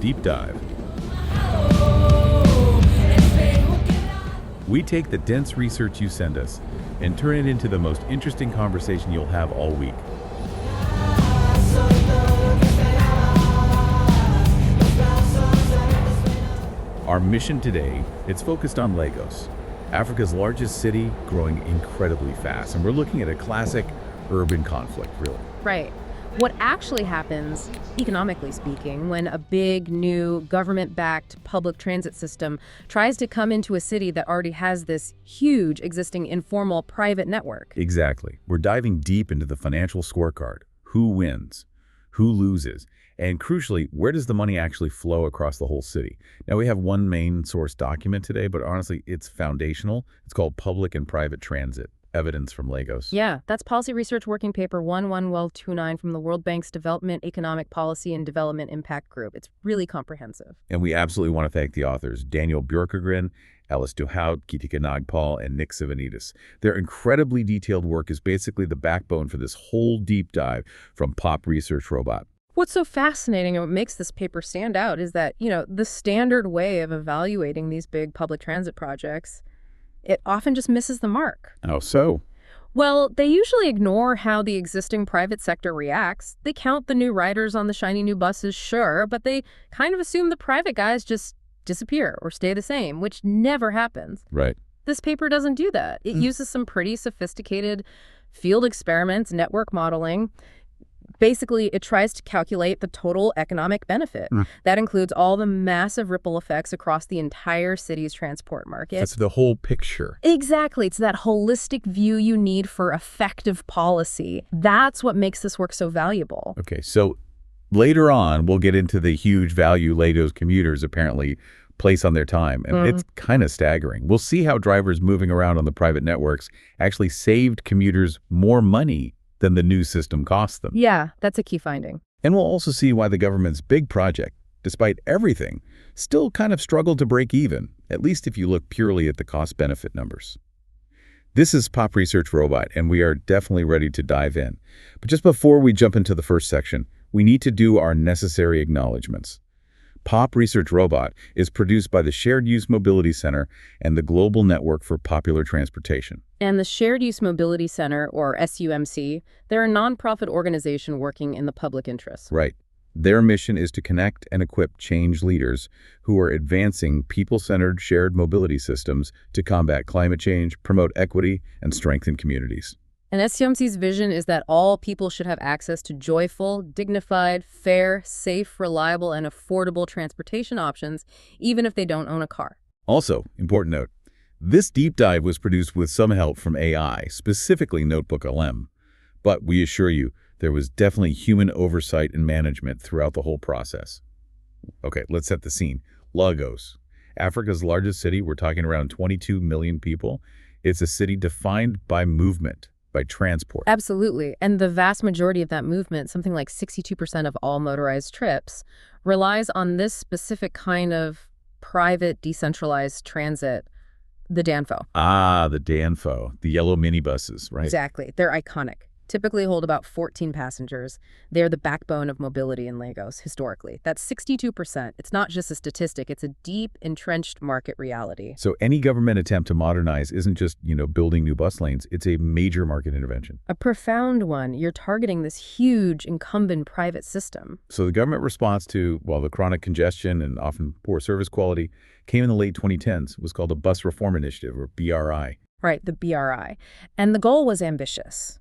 Deep Dive. We take the dense research you send us and turn it into the most interesting conversation you'll have all week. Our mission today, it's focused on Lagos, Africa's largest city, growing incredibly fast. And we're looking at a classic urban conflict, really. Right. What actually happens, economically speaking, when a big, new, government-backed public transit system tries to come into a city that already has this huge existing informal private network? Exactly. We're diving deep into the financial scorecard. Who wins? Who loses? And crucially, where does the money actually flow across the whole city? Now, we have one main source document today, but honestly, it's foundational. It's called Public and Private Transit. Evidence from Lagos. Yeah, that's Policy Research Working Paper 11129 from the World Bank's Development Economic Policy and Development Impact Group. It's really comprehensive. And we absolutely want to thank the authors, Daniel Björkegren, Alice Duhaut, Geetika Nagpal, and Nick Tsivanidis. Their incredibly detailed work is basically the backbone for this whole deep dive from Pop Research Robot. What's so fascinating and what makes this paper stand out is that, the standard way of evaluating these big public transit projects, it often just misses the mark. How so? Well, they usually ignore how the existing private sector reacts. They count the new riders on the shiny new buses, sure, but they kind of assume the private guys just disappear or stay the same, which never happens. Right. This paper doesn't do that. It uses some pretty sophisticated field experiments, network modeling. Basically, it tries to calculate the total economic benefit. That includes all the massive ripple effects across the entire city's transport market. That's the whole picture. Exactly. It's that holistic view you need for effective policy. That's what makes this work so valuable. Okay, so later on, we'll get into the huge value Lagos commuters apparently place on their time, and it's kind of staggering. We'll see how drivers moving around on the private networks actually saved commuters more money than the new system cost them. Yeah, that's a key finding. And we'll also see why the government's big project, despite everything, still kind of struggled to break even, at least if you look purely at the cost-benefit numbers. This is Pop Research Robot, and we are definitely ready to dive in. But just before we jump into the first section, we need to do our necessary acknowledgments. Pop Research Robot is produced by the Shared Use Mobility Center and the Global Network for Popular Transportation. And the Shared Use Mobility Center, or SUMC, they're a nonprofit organization working in the public interest. Right. Their mission is to connect and equip change leaders who are advancing people-centered shared mobility systems to combat climate change, promote equity, and strengthen communities. And SUMC's vision is that all people should have access to joyful, dignified, fair, safe, reliable, and affordable transportation options, even if they don't own a car. Also, important note, this deep dive was produced with some help from AI, specifically NotebookLM. But we assure you, there was definitely human oversight and management throughout the whole process. Okay, let's set the scene. Lagos, Africa's largest city. We're talking around 22 million people. It's a city defined by movement, by transport. Absolutely. And the vast majority of that movement, something like 62% of all motorized trips, relies on this specific kind of private, decentralized transit, the Danfo. Ah, the Danfo, the yellow minibuses, right? Exactly. They're iconic. Typically hold about 14 passengers. They're the backbone of mobility in Lagos, historically. That's 62%. It's not just a statistic. It's a deep, entrenched market reality. So any government attempt to modernize isn't just, building new bus lanes. It's a major market intervention. A profound one. You're targeting this huge incumbent private system. So the government response to, the chronic congestion and often poor service quality came in the late 2010s. It was called a Bus Reform Initiative, or BRI. Right, the BRI. And the goal was ambitious.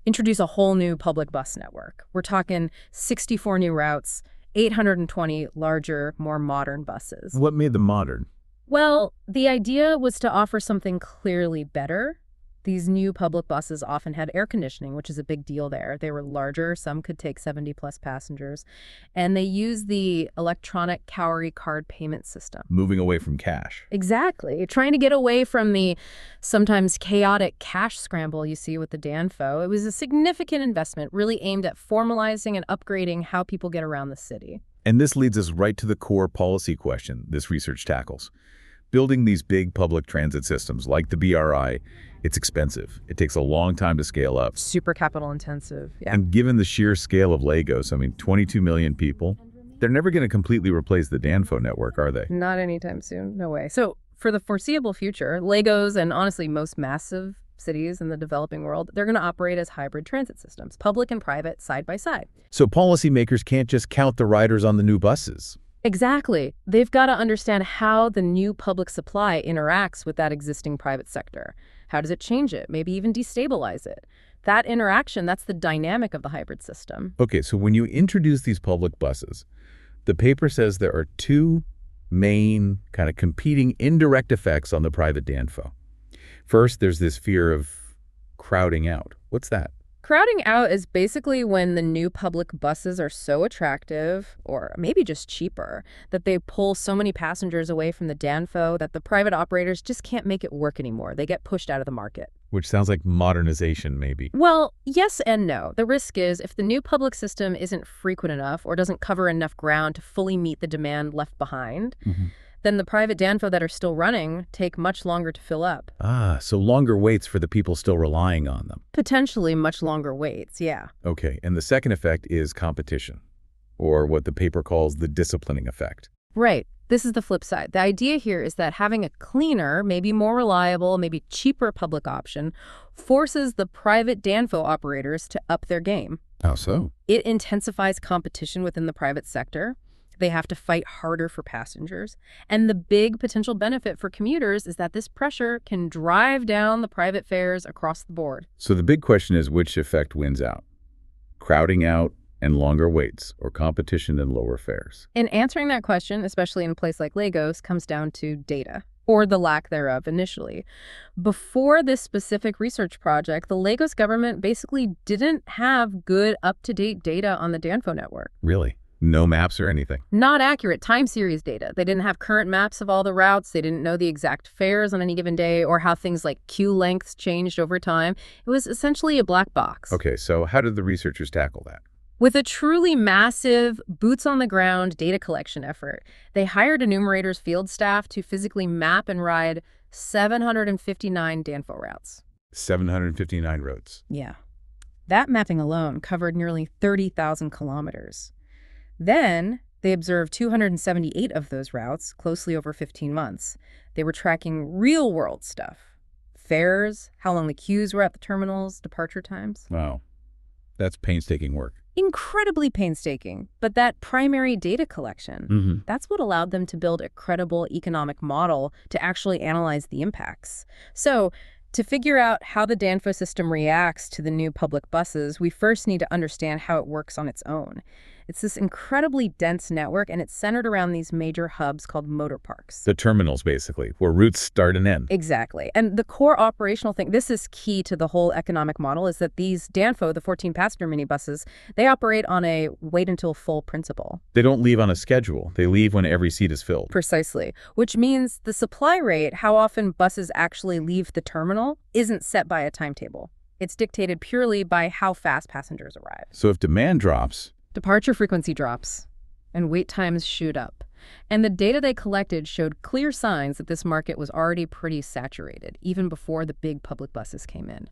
Introduce a whole new public bus network. We're talking 64 new routes, 820 larger, more modern buses. What made them modern? Well, the idea was to offer something clearly better. These new public buses often had air conditioning, which is a big deal there. They were larger. Some could take 70-plus passengers. And they used the electronic Cowrie card payment system. Moving away from cash. Exactly. Trying to get away from the sometimes chaotic cash scramble you see with the Danfo. It was a significant investment, really aimed at formalizing and upgrading how people get around the city. And this leads us right to the core policy question this research tackles. Building these big public transit systems like the BRI, it's expensive. It takes a long time to scale up. Super capital intensive, yeah. And given the sheer scale of Lagos, 22 million people, They're never going to completely replace the Danfo network, are they? Not anytime soon. No way. So for the foreseeable future, Lagos and honestly most massive cities in the developing world, they're going to operate as hybrid transit systems, public and private, side by side. So policymakers can't just count the riders on the new buses. Exactly. They've got to understand how the new public supply interacts with that existing private sector. How does it change it? Maybe even destabilize it. That interaction, that's the dynamic of the hybrid system. Okay, so when you introduce these public buses, the paper says there are two main kind of competing indirect effects on the private Danfo. First, there's this fear of crowding out. What's that? Crowding out is basically when the new public buses are so attractive, or maybe just cheaper, that they pull so many passengers away from the Danfo that the private operators just can't make it work anymore. They get pushed out of the market. Which sounds like modernization, maybe. Well, yes and no. The risk is if the new public system isn't frequent enough or doesn't cover enough ground to fully meet the demand left behind, then the private Danfo that are still running take much longer to fill up. Ah, so longer waits for the people still relying on them. Potentially much longer waits, yeah. Okay, and the second effect is competition, or what the paper calls the disciplining effect. Right. This is the flip side. The idea here is that having a cleaner, maybe more reliable, maybe cheaper public option forces the private Danfo operators to up their game. How so? It intensifies competition within the private sector. They have to fight harder for passengers. And the big potential benefit for commuters is that this pressure can drive down the private fares across the board. So the big question is which effect wins out? Crowding out and longer waits, or competition and lower fares? And answering that question, especially in a place like Lagos, comes down to data, or the lack thereof initially. Before this specific research project, the Lagos government basically didn't have good up-to-date data on the Danfo network. Really? No maps or anything? Not accurate time series data. They didn't have current maps of all the routes. They didn't know the exact fares on any given day or how things like queue lengths changed over time. It was essentially a black box. Okay, so how did the researchers tackle that? With a truly massive, boots-on-the-ground data collection effort, they hired enumerators field staff to physically map and ride 759 Danfo routes. 759 roads. Yeah. That mapping alone covered nearly 30,000 kilometers. Then, they observed 278 of those routes closely over 15 months. They were tracking real-world stuff. Fares, how long the queues were at the terminals, departure times. Wow. That's painstaking work. Incredibly painstaking, but that primary data collection, that's what allowed them to build a credible economic model to actually analyze the impacts. So, to figure out how the Danfo system reacts to the new public buses, we first need to understand how it works on its own. It's this incredibly dense network, and it's centered around these major hubs called motor parks. The terminals, basically, where routes start and end. Exactly. And the core operational thing, this is key to the whole economic model, is that these Danfo, the 14-passenger minibuses, they operate on a wait until full principle. They don't leave on a schedule. They leave when every seat is filled. Precisely. Which means the supply rate, how often buses actually leave the terminal, isn't set by a timetable. It's dictated purely by how fast passengers arrive. So if demand drops, departure frequency drops, and wait times shoot up. And the data they collected showed clear signs that this market was already pretty saturated, even before the big public buses came in.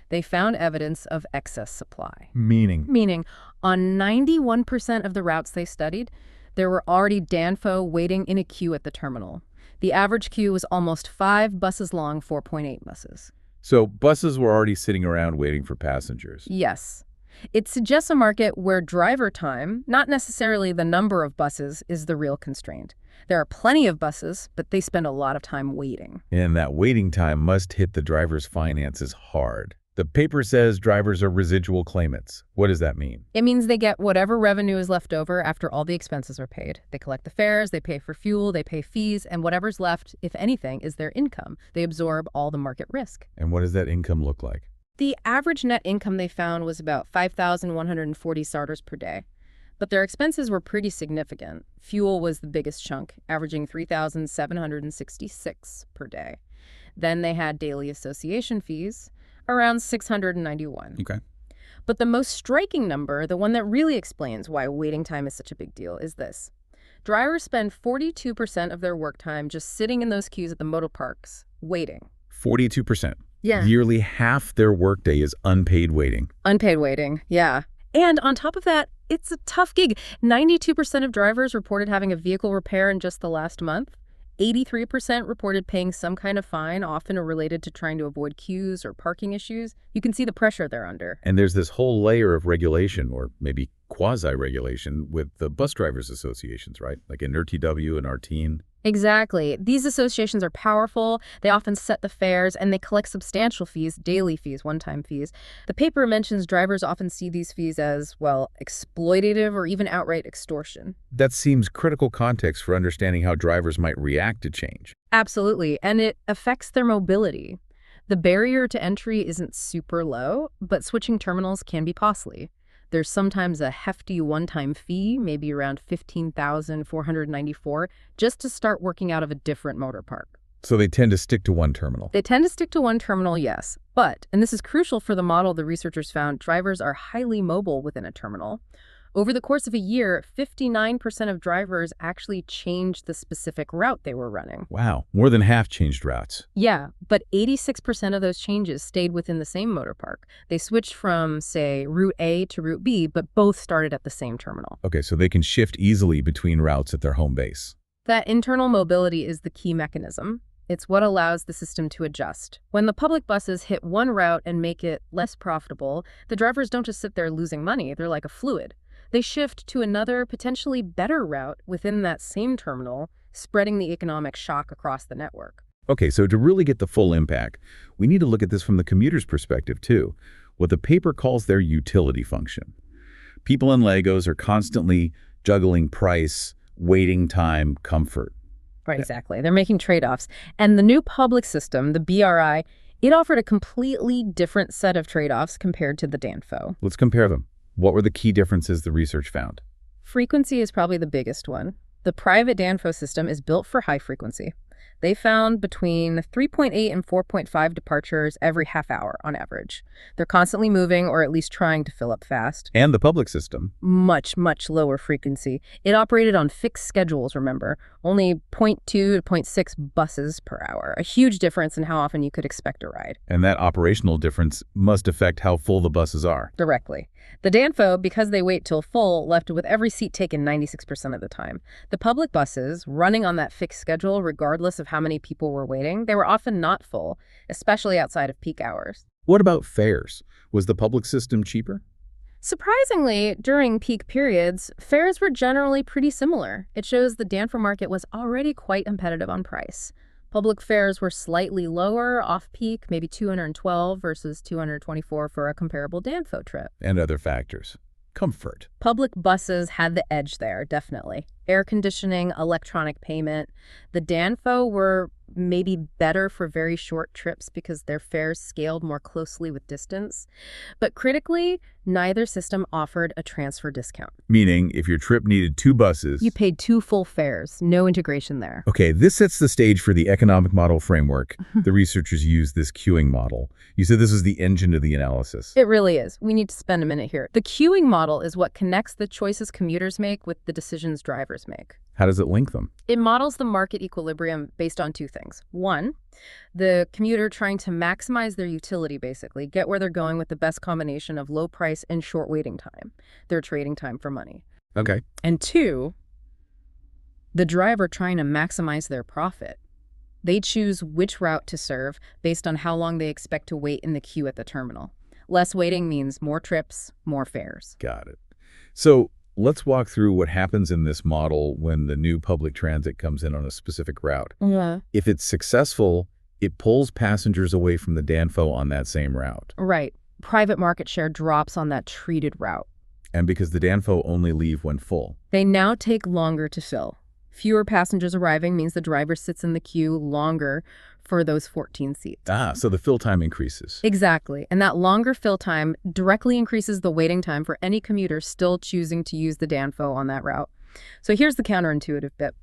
They found evidence of excess supply. Meaning, on 91% of the routes they studied, there were already Danfo waiting in a queue at the terminal. The average queue was almost 5 buses long, 4.8 buses. So buses were already sitting around waiting for passengers. Yes. It suggests a market where driver time, not necessarily the number of buses, is the real constraint. There are plenty of buses, but they spend a lot of time waiting. And that waiting time must hit the driver's finances hard. The paper says drivers are residual claimants. What does that mean? It means they get whatever revenue is left over after all the expenses are paid. They collect the fares, they pay for fuel, they pay fees, and whatever's left, if anything, is their income. They absorb all the market risk. And what does that income look like? The average net income they found was about 5,140 starters per day. But their expenses were pretty significant. Fuel was the biggest chunk, averaging 3,766 per day. Then they had daily association fees, around 691. Okay. But the most striking number, the one that really explains why waiting time is such a big deal, is this. Drivers spend 42% of their work time just sitting in those queues at the motor parks, waiting. 42%. Yeah. Nearly half their workday is unpaid waiting. Unpaid waiting, yeah. And on top of that, it's a tough gig. 92% of drivers reported having a vehicle repair in just the last month. 83% reported paying some kind of fine, often related to trying to avoid queues or parking issues. You can see the pressure they're under. And there's this whole layer of regulation, or maybe quasi-regulation, with the bus drivers associations, right? Like NRTW and RTEAN. Exactly. These associations are powerful. They often set the fares, and they collect substantial fees, daily fees, one-time fees. The paper mentions drivers often see these fees as, well, exploitative or even outright extortion. That seems critical context for understanding how drivers might react to change. Absolutely, and it affects their mobility. The barrier to entry isn't super low, but switching terminals can be costly. There's sometimes a hefty one-time fee, maybe around $15,494, just to start working out of a different motor park. So they tend to stick to one terminal. They tend to stick to one terminal, yes. But, and this is crucial for the model the researchers found, drivers are highly mobile within a terminal. Over the course of a year, 59% of drivers actually changed the specific route they were running. Wow, more than half changed routes. Yeah, but 86% of those changes stayed within the same motor park. They switched from, say, Route A to Route B, but both started at the same terminal. Okay, so they can shift easily between routes at their home base. That internal mobility is the key mechanism. It's what allows the system to adjust. When the public buses hit one route and make it less profitable, the drivers don't just sit there losing money. They're like a fluid. They shift to another, potentially better route within that same terminal, spreading the economic shock across the network. Okay, so to really get the full impact, we need to look at this from the commuter's perspective too, what the paper calls their utility function. People in Lagos are constantly juggling price, waiting time, comfort. Right, exactly. They're making trade-offs. And the new public system, the BRI, it offered a completely different set of trade-offs compared to the DANFO. Let's compare them. What were the key differences the research found? Frequency is probably the biggest one. The private DANFO system is built for high frequency. They found between 3.8 and 4.5 departures every half hour on average. They're constantly moving or at least trying to fill up fast. And the public system? Much, much lower frequency. It operated on fixed schedules, remember. Only 0.2 to 0.6 buses per hour. A huge difference in how often you could expect a ride. And that operational difference must affect how full the buses are. Directly. The DANFO, because they wait till full, left with every seat taken 96% of the time. The public buses, running on that fixed schedule regardless of how many people were waiting, they were often not full, especially outside of peak hours. What about fares? Was the public system cheaper? Surprisingly, during peak periods, fares were generally pretty similar. It shows the DANFO market was already quite competitive on price. Public fares were slightly lower off-peak, maybe $212 versus $224 for a comparable DANFO trip. And other factors. Comfort. Public buses had the edge there, definitely. Air conditioning, electronic payment. The DANFO were maybe better for very short trips because their fares scaled more closely with distance. But critically, neither system offered a transfer discount. Meaning, if your trip needed 2 buses... You paid 2 full fares, no integration there. Okay, this sets the stage for the economic model framework. The researchers used this queuing model. You said this is the engine of the analysis. It really is. We need to spend a minute here. The queuing model is what connects the choices commuters make with the decisions drivers make. How does it link them? It models the market equilibrium based on 2 things. One, the commuter trying to maximize their utility, basically, get where they're going with the best combination of low price and short waiting time. They're trading time for money. Okay. And 2, the driver trying to maximize their profit. They choose which route to serve based on how long they expect to wait in the queue at the terminal. Less waiting means more trips, more fares. Got it. So let's walk through what happens in this model when the new public transit comes in on a specific route. Yeah. If it's successful, it pulls passengers away from the DANFO on that same route. Right. Private market share drops on that treated route. And because the DANFO only leave when full. They now take longer to fill. Fewer passengers arriving means the driver sits in the queue longer for those 14 seats. So the fill time increases. Exactly. And that longer fill time directly increases the waiting time for any commuter still choosing to use the DANFO on that route. So here's the counterintuitive bit.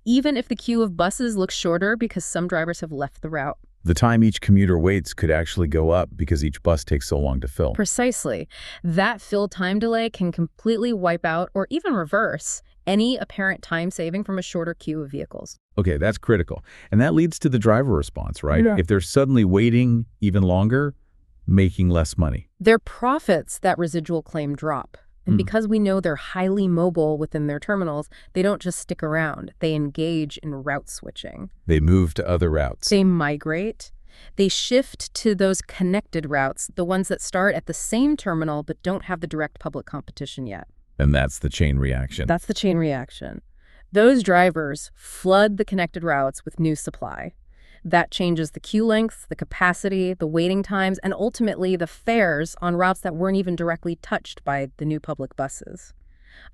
Even if the queue of buses looks shorter because some drivers have left the route, the time each commuter waits could actually go up because each bus takes so long to fill. Precisely. That fill time delay can completely wipe out or even reverse any apparent time saving from a shorter queue of vehicles. Okay, that's critical. And that leads to the driver response, right? Yeah. If they're suddenly waiting even longer, making less money. Their profits, that residual claim, drop. And because we know they're highly mobile within their terminals, they don't just stick around. They engage in route switching. They move to other routes. They migrate. They shift to those connected routes, the ones that start at the same terminal but don't have the direct public competition yet. And that's the chain reaction. That's the chain reaction. Those drivers flood the connected routes with new supply. That changes the queue length, the capacity, the waiting times, and ultimately the fares on routes that weren't even directly touched by the new public buses.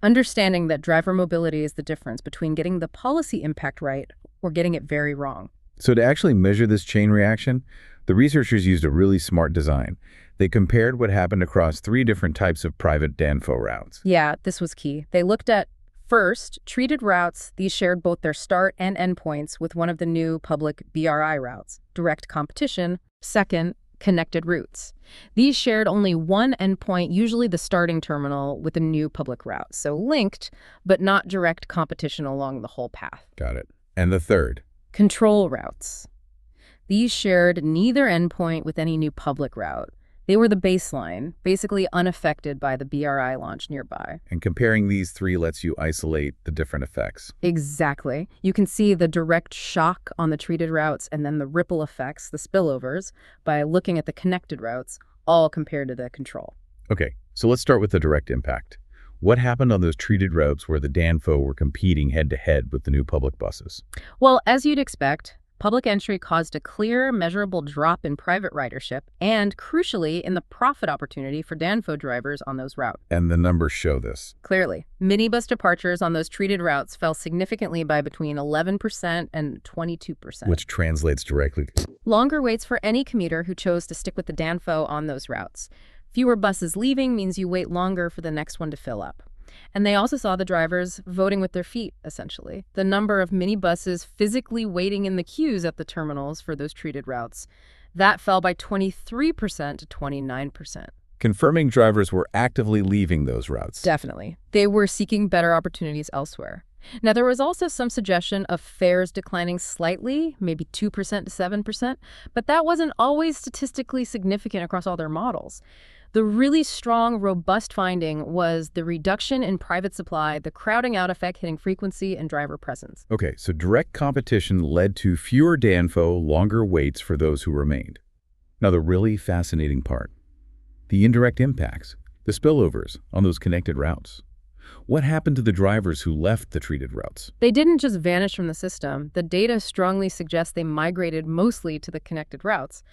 Understanding that driver mobility is the difference between getting the policy impact right or getting it very wrong. So to actually measure this chain reaction, the researchers used a really smart design. They compared what happened across 3 different types of private DANFO routes. Yeah, this was key. They looked at, first, treated routes. These shared both their start and end points with one of the new public BRI routes, direct competition. Second, connected routes. These shared only one endpoint, usually the starting terminal, with a new public route. So linked, but not direct competition along the whole path. Got it. And the third? Control routes. These shared neither endpoint with any new public route. They were the baseline, basically unaffected by the BRI launch nearby. And comparing these 3 lets you isolate the different effects. Exactly. You can see the direct shock on the treated routes and then the ripple effects, the spillovers, by looking at the connected routes, all compared to the control. Okay, so let's start with the direct impact. What happened on those treated routes where the DANFO were competing head-to-head with the new public buses? Well, as you'd expect, public entry caused a clear, measurable drop in private ridership and, crucially, in the profit opportunity for DANFO drivers on those routes. And the numbers show this. Clearly, minibus departures on those treated routes fell significantly by between 11% and 22%. Which translates directly. Longer waits for any commuter who chose to stick with the DANFO on those routes. Fewer buses leaving means you wait longer for the next one to fill up. And they also saw the drivers voting with their feet, essentially. The number of minibuses physically waiting in the queues at the terminals for those treated routes, that fell by 23% to 29%. Confirming drivers were actively leaving those routes. Definitely. They were seeking better opportunities elsewhere. Now, there was also some suggestion of fares declining slightly, maybe 2% to 7%, but that wasn't always statistically significant across all their models. The really strong, robust finding was the reduction in private supply, the crowding out effect hitting frequency and driver presence. Okay, so direct competition led to fewer DANFO, longer waits for those who remained. Now, the really fascinating part, the indirect impacts, the spillovers on those connected routes. What happened to the drivers who left the treated routes? They didn't just vanish from the system. The data strongly suggests they migrated mostly to the connected routes.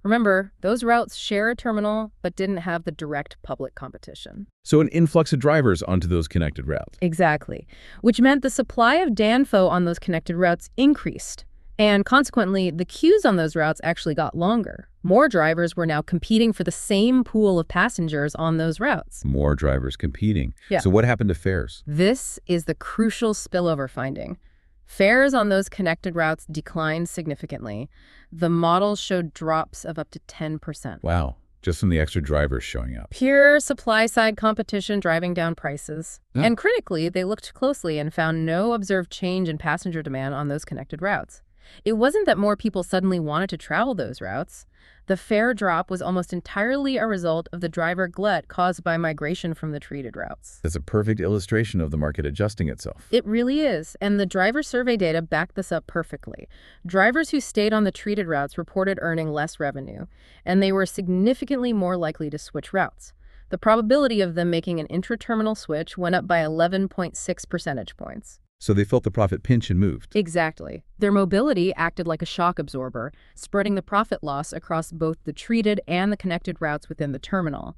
Remember, those routes share a terminal but didn't have the direct public competition. So an influx of drivers onto those connected routes. Exactly, which meant the supply of DANFO on those connected routes increased. And consequently, the queues on those routes actually got longer. More drivers were now competing for the same pool of passengers on those routes. More drivers competing. Yeah. So what happened to fares? This is the crucial spillover finding. Fares on those connected routes declined significantly. The models showed drops of up to 10%. Wow, just from the extra drivers showing up. Pure supply-side competition driving down prices. Yeah. And critically, they looked closely and found no observed change in passenger demand on those connected routes. It wasn't that more people suddenly wanted to travel those routes. The fare drop was almost entirely a result of the driver glut caused by migration from the treated routes. That's a perfect illustration of the market adjusting itself. It really is, and the driver survey data backed this up perfectly. Drivers who stayed on the treated routes reported earning less revenue, and they were significantly more likely to switch routes. The probability of them making an intra-terminal switch went up by 11.6 percentage points. So they felt the profit pinch and moved. Exactly. Their mobility acted like a shock absorber, spreading the profit loss across both the treated and the connected routes within the terminal.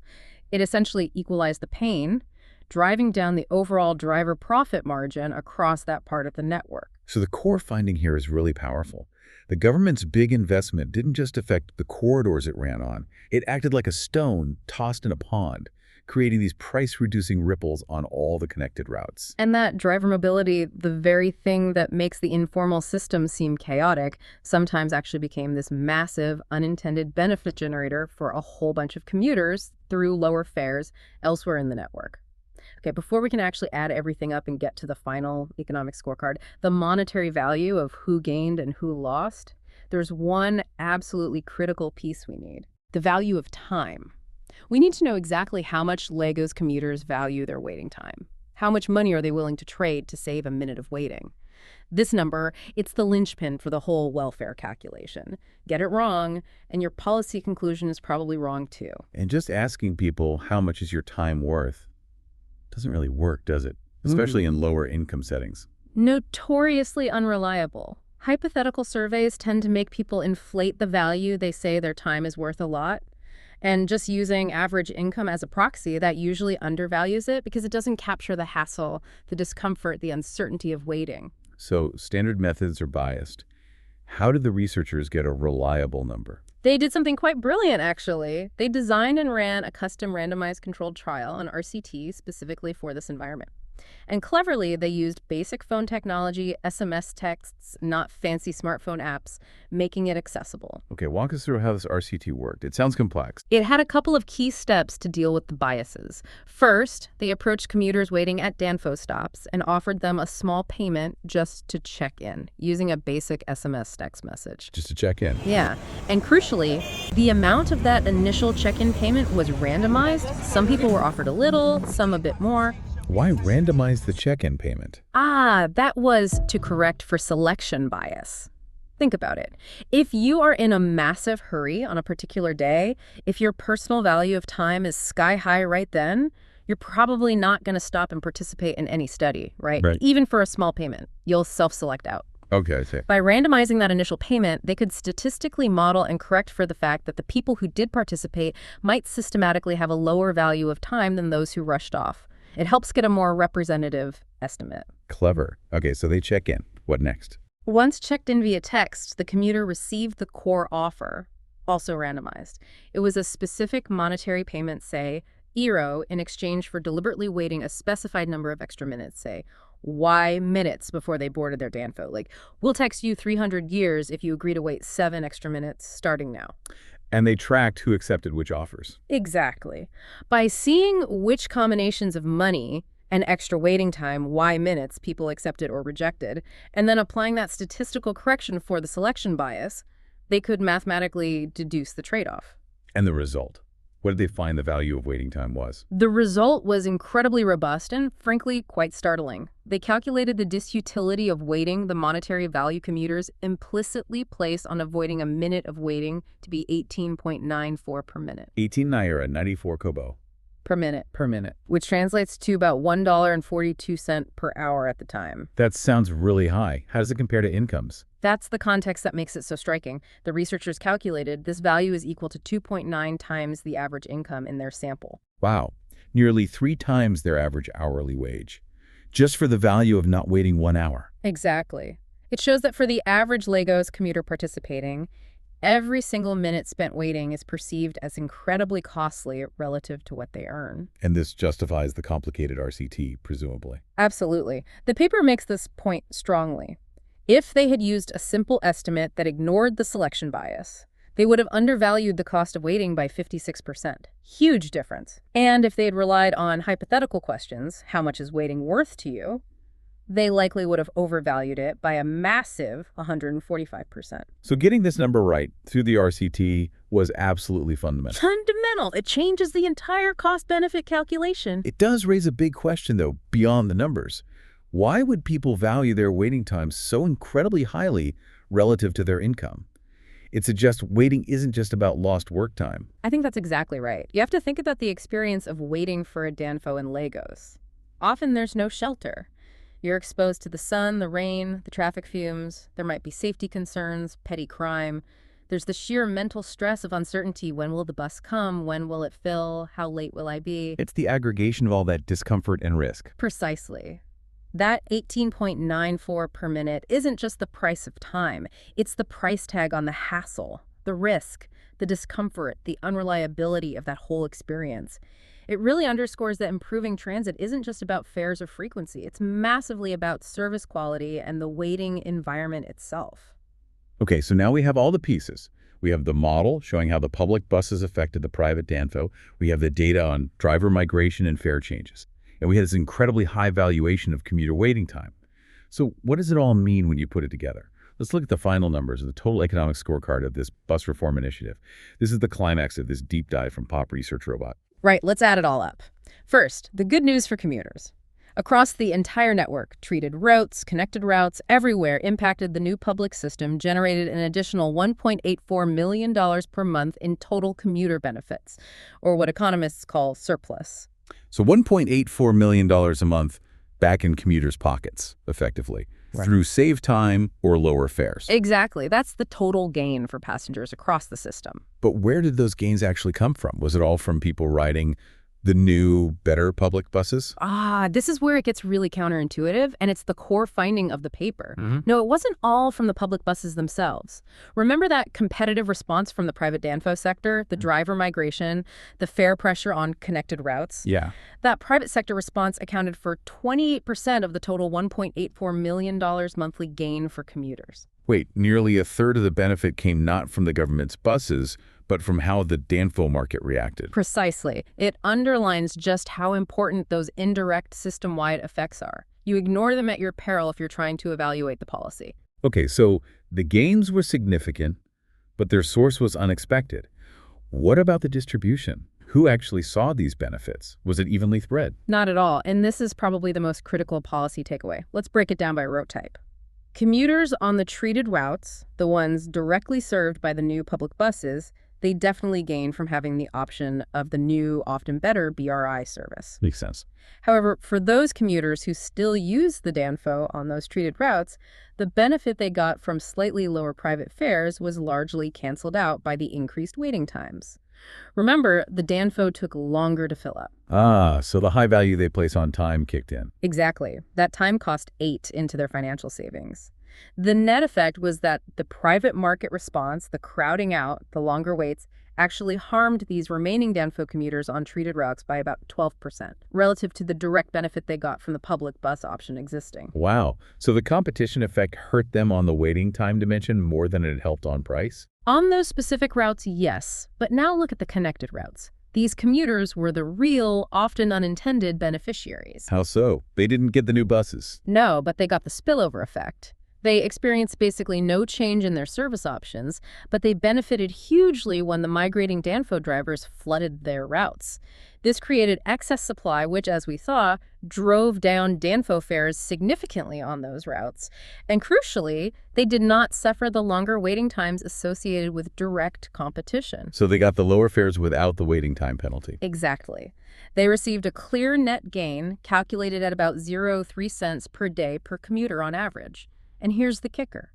It essentially equalized the pain, driving down the overall driver profit margin across that part of the network. So the core finding here is really powerful. The government's big investment didn't just affect the corridors it ran on. It acted like a stone tossed in a pond, creating these price-reducing ripples on all the connected routes. And that driver mobility, the very thing that makes the informal system seem chaotic, sometimes actually became this massive, unintended benefit generator for a whole bunch of commuters through lower fares elsewhere in the network. Okay, before we can actually add everything up and get to the final economic scorecard, the monetary value of who gained and who lost, there's one absolutely critical piece we need. the value of time. We need to know exactly how much Lagos commuters value their waiting time. How much money are they willing to trade to save a minute of waiting? This number, it's the linchpin for the whole welfare calculation. Get it wrong, and your policy conclusion is probably wrong too. And just asking people how much is your time worth doesn't really work, does it? Especially in lower income settings. Notoriously unreliable. Hypothetical surveys tend to make people inflate the value they say their time is worth a lot. And just using average income as a proxy, that usually undervalues it because it doesn't capture the hassle, the discomfort, the uncertainty of waiting. So standard methods are biased. How did the researchers get a reliable number? They did something quite brilliant, actually. They designed and ran a custom randomized controlled trial, an RCT, specifically for this environment. And cleverly, they used basic phone technology, SMS texts, not fancy smartphone apps, making it accessible. Okay, walk us through how this RCT worked. It sounds complex. It had a couple of key steps to deal with the biases. First, they approached commuters waiting at Danfo stops and offered them a small payment just to check in, using a basic SMS text message. Just to check in. Yeah, and crucially, the amount of that initial check-in payment was randomized. Some people were offered a little, some a bit more. Why randomize the check-in payment? That was to correct for selection bias. Think about it. If you are in a massive hurry on a particular day, if your personal value of time is sky high right then, you're probably not going to stop and participate in any study, right? Even for a small payment, you'll self-select out. Okay, I see. By randomizing that initial payment, they could statistically model and correct for the fact that the people who did participate might systematically have a lower value of time than those who rushed off. It helps get a more representative estimate. Clever. Okay, so they check in. What next? Once checked in via text, the commuter received the core offer, also randomized. It was a specific monetary payment, say, €, in exchange for deliberately waiting a specified number of extra minutes, say, Y minutes before they boarded their Danfo. Like, we'll text you 300 years if you agree to wait 7 extra minutes starting now. And they tracked who accepted which offers. Exactly. By seeing which combinations of money and extra waiting time, Y minutes, people accepted or rejected, and then applying that statistical correction for the selection bias, they could mathematically deduce the trade-off. And the result? What did they find the value of waiting time was? The result was incredibly robust and, frankly, quite startling. They calculated the disutility of waiting the monetary value commuters implicitly place on avoiding a minute of waiting to be 18.94 per minute. 18 naira, 94 kobo. Per minute. Per minute. Which translates to about $1.42 per hour at the time. That sounds really high. How does it compare to incomes? That's the context that makes it so striking. The researchers calculated this value is equal to 2.9 times the average income in their sample. Wow. Nearly 3 times their average hourly wage. Just for the value of not waiting 1 hour. Exactly. It shows that for the average Lagos commuter participating, every single minute spent waiting is perceived as incredibly costly relative to what they earn. And this justifies the complicated RCT, presumably. Absolutely. The paper makes this point strongly. If they had used a simple estimate that ignored the selection bias, they would have undervalued the cost of waiting by 56%. Huge difference. And if they had relied on hypothetical questions, how much is waiting worth to you, they likely would have overvalued it by a massive 145%. So getting this number right through the RCT was absolutely fundamental. Fundamental. It changes the entire cost-benefit calculation. It does raise a big question, though, beyond the numbers. Why would people value their waiting times so incredibly highly relative to their income? It suggests waiting isn't just about lost work time. I think that's exactly right. You have to think about the experience of waiting for a Danfo in Lagos. Often there's no shelter. You're exposed to the sun, the rain, the traffic fumes. There might be safety concerns, petty crime. There's the sheer mental stress of uncertainty. When will the bus come? When will it fill? How late will I be? It's the aggregation of all that discomfort and risk. Precisely. That 18.94 per minute isn't just the price of time. It's the price tag on the hassle, the risk, the discomfort, the unreliability of that whole experience. It really underscores that improving transit isn't just about fares or frequency. It's massively about service quality and the waiting environment itself. Okay, so now we have all the pieces. We have the model showing how the public buses affected the private Danfo. We have the data on driver migration and fare changes. And we had this incredibly high valuation of commuter waiting time. So what does it all mean when you put it together? Let's look at the final numbers of the total economic scorecard of this bus reform initiative. This is the climax of this deep dive from Pop Research Robot. Right, let's add it all up. First, the good news for commuters. Across the entire network, treated routes, connected routes, everywhere impacted the new public system, generated an additional $1.84 million per month in total commuter benefits, or what economists call surplus. So $1.84 million a month back in commuters' pockets, effectively, through save time or lower fares. Exactly. That's the total gain for passengers across the system. But where did those gains actually come from? Was it all from people riding the new, better public buses? This is where it gets really counterintuitive, and it's the core finding of the paper. No, it wasn't all from the public buses themselves. Remember that competitive response from the private Danfo sector, the driver migration, the fare pressure on connected routes? Yeah. That private sector response accounted for 28% of the total $1.84 million monthly gain for commuters. Wait, nearly a third of the benefit came not from the government's buses, but from how the Danfo market reacted. Precisely. It underlines just how important those indirect system-wide effects are. You ignore them at your peril if you're trying to evaluate the policy. Okay, so the gains were significant, but their source was unexpected. What about the distribution? Who actually saw these benefits? Was it evenly spread? Not at all, and this is probably the most critical policy takeaway. Let's break it down by route type. Commuters on the treated routes, the ones directly served by the new public buses, they definitely gain from having the option of the new, often better BRI service. Makes sense. However, for those commuters who still use the Danfo on those treated routes, the benefit they got from slightly lower private fares was largely canceled out by the increased waiting times. Remember, the Danfo took longer to fill up. So the high value they place on time kicked in. Exactly. That time cost ate into their financial savings. The net effect was that the private market response, the crowding out, the longer waits, actually harmed these remaining Danfo commuters on treated routes by about 12%, relative to the direct benefit they got from the public bus option existing. Wow. So the competition effect hurt them on the waiting time dimension more than it helped on price? On those specific routes, yes. But now look at the connected routes. These commuters were the real, often unintended beneficiaries. How so? They didn't get the new buses. No, but they got the spillover effect. They experienced basically no change in their service options, but they benefited hugely when the migrating Danfo drivers flooded their routes. This created excess supply, which, as we saw, drove down Danfo fares significantly on those routes. And crucially, they did not suffer the longer waiting times associated with direct competition. So they got the lower fares without the waiting time penalty. Exactly. They received a clear net gain, calculated at about 0.03 cents per day per commuter on average. And here's the kicker.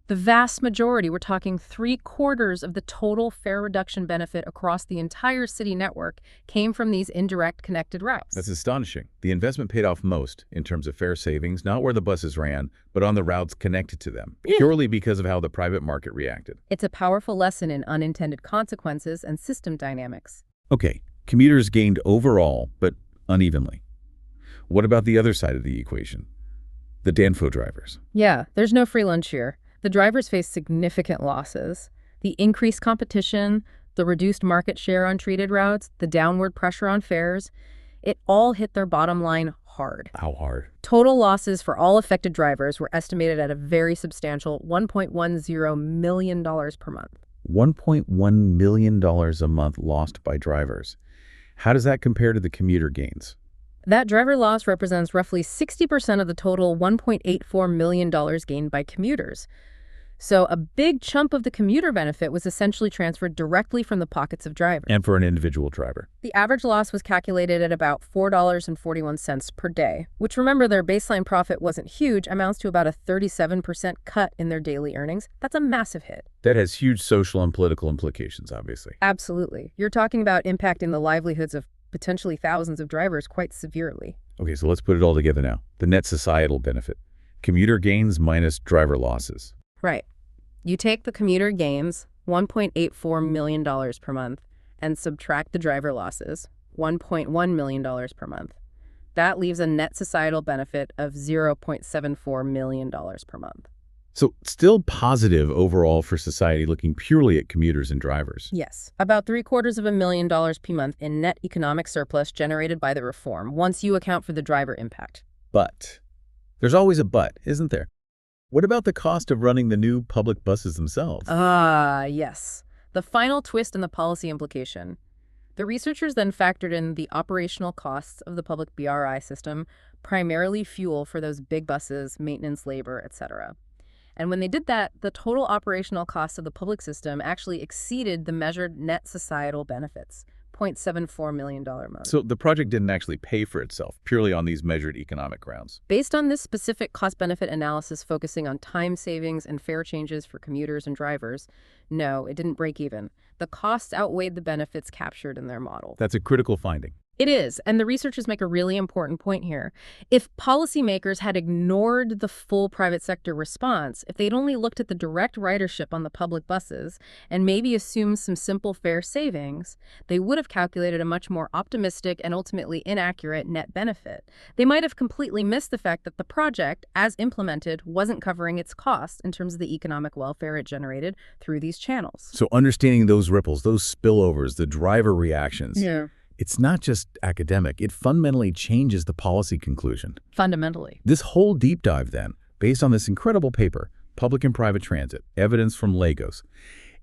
The vast majority, we're talking 3/4 of the total fare reduction benefit across the entire city network, came from these indirect connected routes. That's astonishing. The investment paid off most in terms of fare savings, not where the buses ran, but on the routes connected to them, purely because of how the private market reacted. It's a powerful lesson in unintended consequences and system dynamics. Okay, commuters gained overall, but unevenly. What about the other side of the equation? The Danfo drivers. Yeah, there's no free lunch here. The drivers face significant losses. The increased competition, the reduced market share on treated routes, the downward pressure on fares, it all hit their bottom line hard. How hard? Total losses for all affected drivers were estimated at a very substantial $1.10 million per month. $1.1 million a month lost by drivers. How does that compare to the commuter gains? That driver loss represents roughly 60% of the total $1.84 million gained by commuters. So a big chunk of the commuter benefit was essentially transferred directly from the pockets of drivers. And for an individual driver. The average loss was calculated at about $4.41 per day, which, remember, their baseline profit wasn't huge, amounts to about a 37% cut in their daily earnings. That's a massive hit. That has huge social and political implications, obviously. Absolutely. You're talking about impacting the livelihoods of potentially thousands of drivers quite severely. Okay, so let's put it all together now. The net societal benefit. Commuter gains minus driver losses. Right. You take the commuter gains, $1.84 million per month, and subtract the driver losses, $1.1 million per month. That leaves a net societal benefit of $0.74 million per month. So still positive overall for society, looking purely at commuters and drivers. Yes, about $750,000 per month in net economic surplus generated by the reform, once you account for the driver impact. But there's always a but, isn't there? What about the cost of running the new public buses themselves? Yes. The final twist in the policy implication. The researchers then factored in the operational costs of the public BRI system, primarily fuel for those big buses, maintenance, labor, etc. And when they did that, the total operational cost of the public system actually exceeded the measured net societal benefits, $0.74 million most. So the project didn't actually pay for itself, purely on these measured economic grounds. Based on this specific cost-benefit analysis focusing on time savings and fare changes for commuters and drivers, no, it didn't break even. The costs outweighed the benefits captured in their model. That's a critical finding. It is, and the researchers make a really important point here. If policymakers had ignored the full private sector response, if they'd only looked at the direct ridership on the public buses and maybe assumed some simple fare savings, they would have calculated a much more optimistic and ultimately inaccurate net benefit. They might have completely missed the fact that the project, as implemented, wasn't covering its costs in terms of the economic welfare it generated through these channels. So understanding those ripples, those spillovers, the driver reactions. Yeah. It's not just academic. It fundamentally changes the policy conclusion. Fundamentally. This whole deep dive, then, based on this incredible paper, Public and Private Transit, Evidence from Lagos,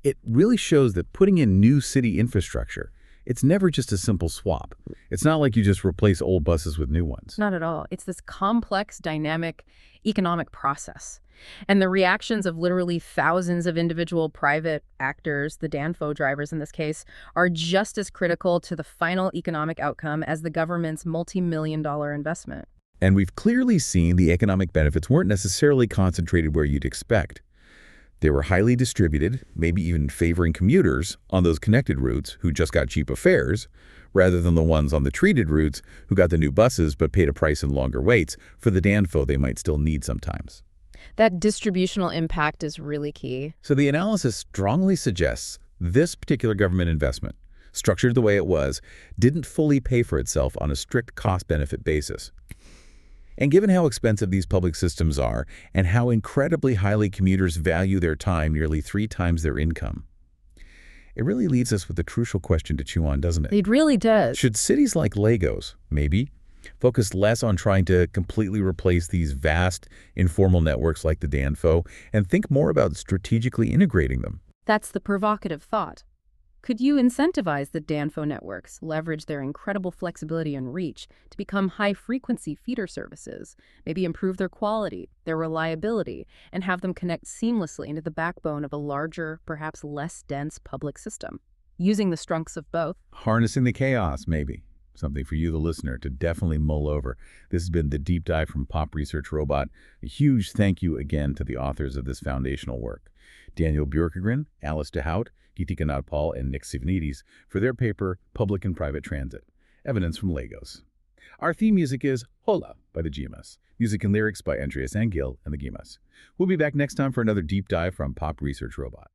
it really shows that putting in new city infrastructure, it's never just a simple swap. It's not like you just replace old buses with new ones. Not at all. It's this complex, dynamic economic process. And the reactions of literally thousands of individual private actors, the DANFO drivers in this case, are just as critical to the final economic outcome as the government's multi-million-dollar investment. And we've clearly seen the economic benefits weren't necessarily concentrated where you'd expect. They were highly distributed, maybe even favoring commuters on those connected routes who just got cheaper fares, rather than the ones on the treated routes who got the new buses but paid a price in longer waits for the DANFO they might still need sometimes. That distributional impact is really key. So the analysis strongly suggests this particular government investment, structured the way it was, didn't fully pay for itself on a strict cost-benefit basis. And given how expensive these public systems are and how incredibly highly commuters value their time, nearly 3 times their income, it really leaves us with a crucial question to chew on, doesn't it? It really does. Should cities like Lagos, maybe, focus less on trying to completely replace these vast, informal networks like the DANFO and think more about strategically integrating them? That's the provocative thought. Could you incentivize the DANFO networks, leverage their incredible flexibility and reach to become high-frequency feeder services, maybe improve their quality, their reliability, and have them connect seamlessly into the backbone of a larger, perhaps less dense public system, using the strengths of both? Harnessing the chaos, maybe. Something for you, the listener, to definitely mull over. This has been the Deep Dive from Pop Research Robot. A huge thank you again to the authors of this foundational work, Daniel Björkegren, Alice Duhaut, Geetika Nagpal, and Nick Tsivanidis, for their paper, Public and Private Transit, Evidence from Lagos. Our theme music is Hola by the Gemas. Music and lyrics by Andrea San Gil and the Gemas. We'll be back next time for another Deep Dive from Pop Research Robot.